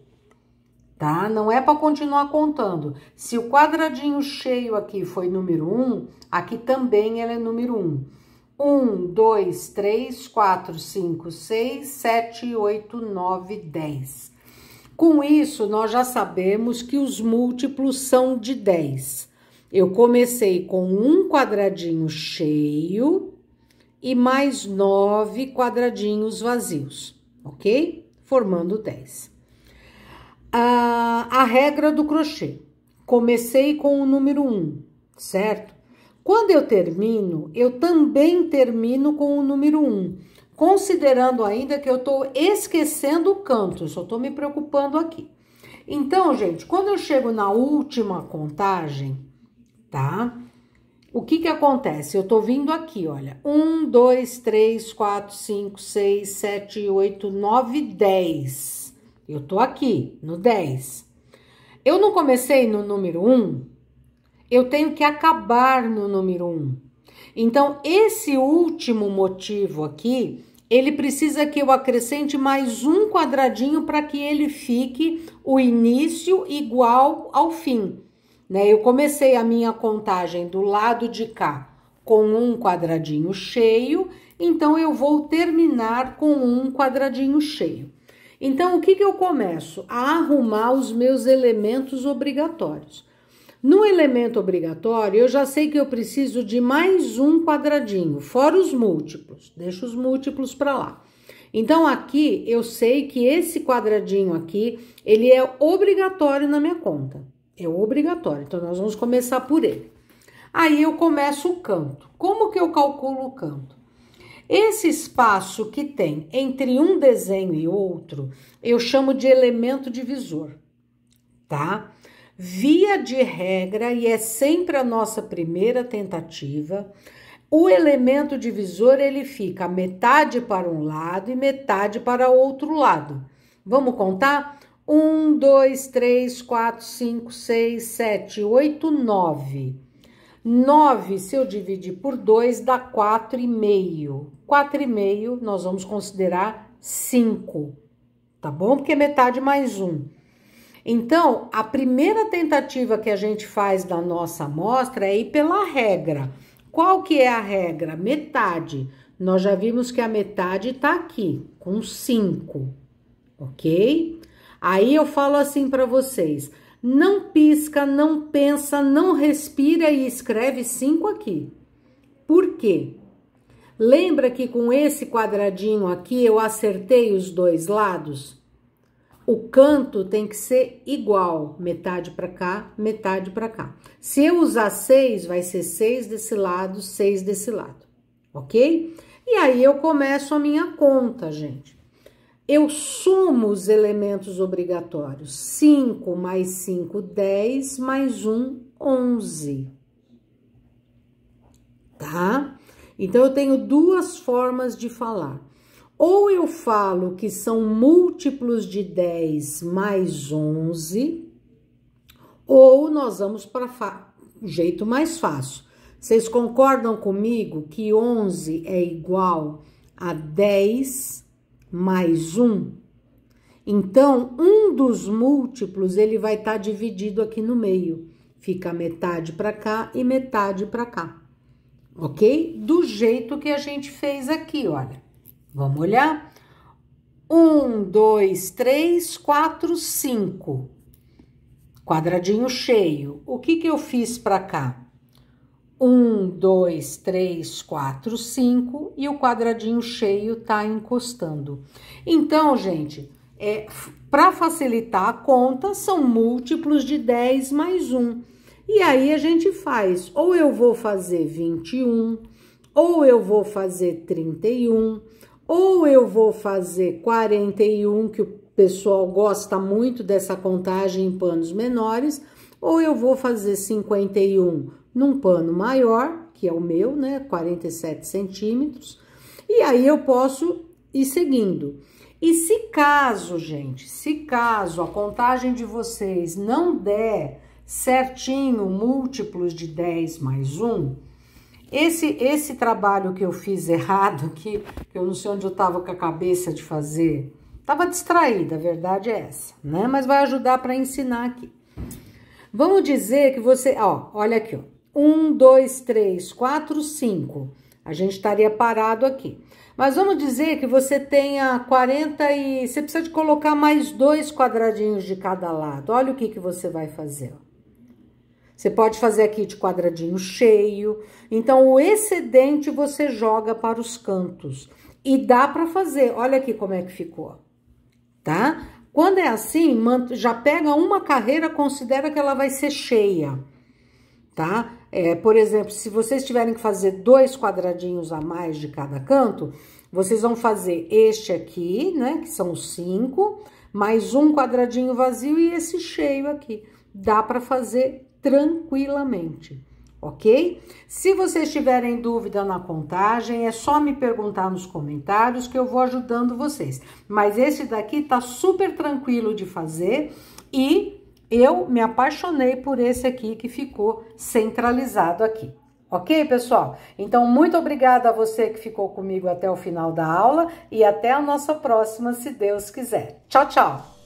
tá? Não é para continuar contando. Se o quadradinho cheio aqui foi número 1, aqui também ele é número 1. 1, 2, 3, 4, 5, 6, 7, 8, 9, 10. Com isso, nós já sabemos que os múltiplos são de 10. Eu comecei com um quadradinho cheio e mais 9 quadradinhos vazios, ok? Formando 10. A regra do crochê. Comecei com o número 1, certo? Quando eu termino, eu também termino com o número 1, considerando ainda que eu tô esquecendo o canto, eu só tô me preocupando aqui. Então, gente, quando eu chego na última contagem, tá? O que acontece? Eu tô vindo aqui, olha, 1, 2, 3, 4, 5, 6, 7, 8, 9, 10. Eu tô aqui, no 10. Eu não comecei no número 1, eu tenho que acabar no número 1. Então, esse último motivo aqui, ele precisa que eu acrescente mais um quadradinho para que ele fique o início igual ao fim. Eu comecei a minha contagem do lado de cá com um quadradinho cheio, então eu vou terminar com um quadradinho cheio. Então, o que eu começo? A arrumar os meus elementos obrigatórios. No elemento obrigatório, eu já sei que eu preciso de mais um quadradinho, fora os múltiplos. Deixa os múltiplos para lá. Então, aqui, eu sei que esse quadradinho aqui, ele é obrigatório na minha conta. É obrigatório, então nós vamos começar por ele. Aí eu começo o canto. Como que eu calculo o canto? Esse espaço que tem entre um desenho e outro, eu chamo de elemento divisor, tá? Via de regra, e é sempre a nossa primeira tentativa, o elemento divisor, ele fica metade para um lado e metade para o outro lado. Vamos contar? 1, 2, 3, 4, 5, 6, 7, 8, 9. 9, se eu dividir por 2, dá 4,5. 4,5 nós vamos considerar 5, tá bom? Porque é metade mais 1. Então, a primeira tentativa que a gente faz da nossa amostra é ir pela regra. Qual que é a regra? Metade. Nós já vimos que a metade tá aqui, com 5, ok? Aí eu falo assim para vocês, não pisca, não pensa, não respira e escreve 5 aqui. Por quê? Lembra que com esse quadradinho aqui eu acertei os dois lados? O canto tem que ser igual, metade para cá, metade para cá. Se eu usar 6, vai ser 6 desse lado, 6 desse lado, ok? E aí eu começo a minha conta, gente. Eu sumo os elementos obrigatórios. 5 mais 5, 10, mais 1, 11. Tá? Então, eu tenho duas formas de falar. Ou eu falo que são múltiplos de 10 mais 11, ou nós vamos para o jeito mais fácil. Vocês concordam comigo que 11 é igual a 10 mais 1? Então, um dos múltiplos, ele vai estar dividido aqui no meio. Fica metade para cá e metade para cá, ok? Do jeito que a gente fez aqui, olha. Vamos olhar? 1, 2, 3, 4, 5. Quadradinho cheio. O que eu fiz para cá? 1, 2, 3, 4, 5 e o quadradinho cheio tá encostando. Então, gente, para facilitar a conta, são múltiplos de 10 mais 1. E aí a gente faz, ou eu vou fazer 21, ou eu vou fazer 31, ou eu vou fazer 41, que o pessoal gosta muito dessa contagem em panos menores, ou eu vou fazer 51 num pano maior, que é o meu, né, 47 centímetros, e aí eu posso ir seguindo. E se caso, gente, se caso a contagem de vocês não der certinho múltiplos de 10 mais 1, esse trabalho que eu fiz errado, que eu não sei onde eu tava com a cabeça de fazer, tava distraída, a verdade é essa, né? Mas vai ajudar para ensinar aqui. Vamos dizer que você, ó, olha aqui, ó, 1, 2, 3, 4, 5, a gente estaria parado aqui. Mas vamos dizer que você tenha 40 e você precisa de colocar mais 2 quadradinhos de cada lado. Olha o que você vai fazer, ó. Você pode fazer aqui de quadradinho cheio. Então, o excedente você joga para os cantos. E dá para fazer. Olha aqui como é que ficou, tá? Quando é assim, já pega uma carreira, considera que ela vai ser cheia, tá? Por exemplo, se vocês tiverem que fazer 2 quadradinhos a mais de cada canto, vocês vão fazer este aqui, né? Que são 5, mais um quadradinho vazio e esse cheio aqui. Dá para fazer tranquilamente, ok? Se vocês tiverem dúvida na contagem, é só me perguntar nos comentários que eu vou ajudando vocês. Mas esse daqui tá super tranquilo de fazer e eu me apaixonei por esse aqui que ficou centralizado aqui. Ok, pessoal? Então, muito obrigada a você que ficou comigo até o final da aula e até a nossa próxima, se Deus quiser. Tchau, tchau!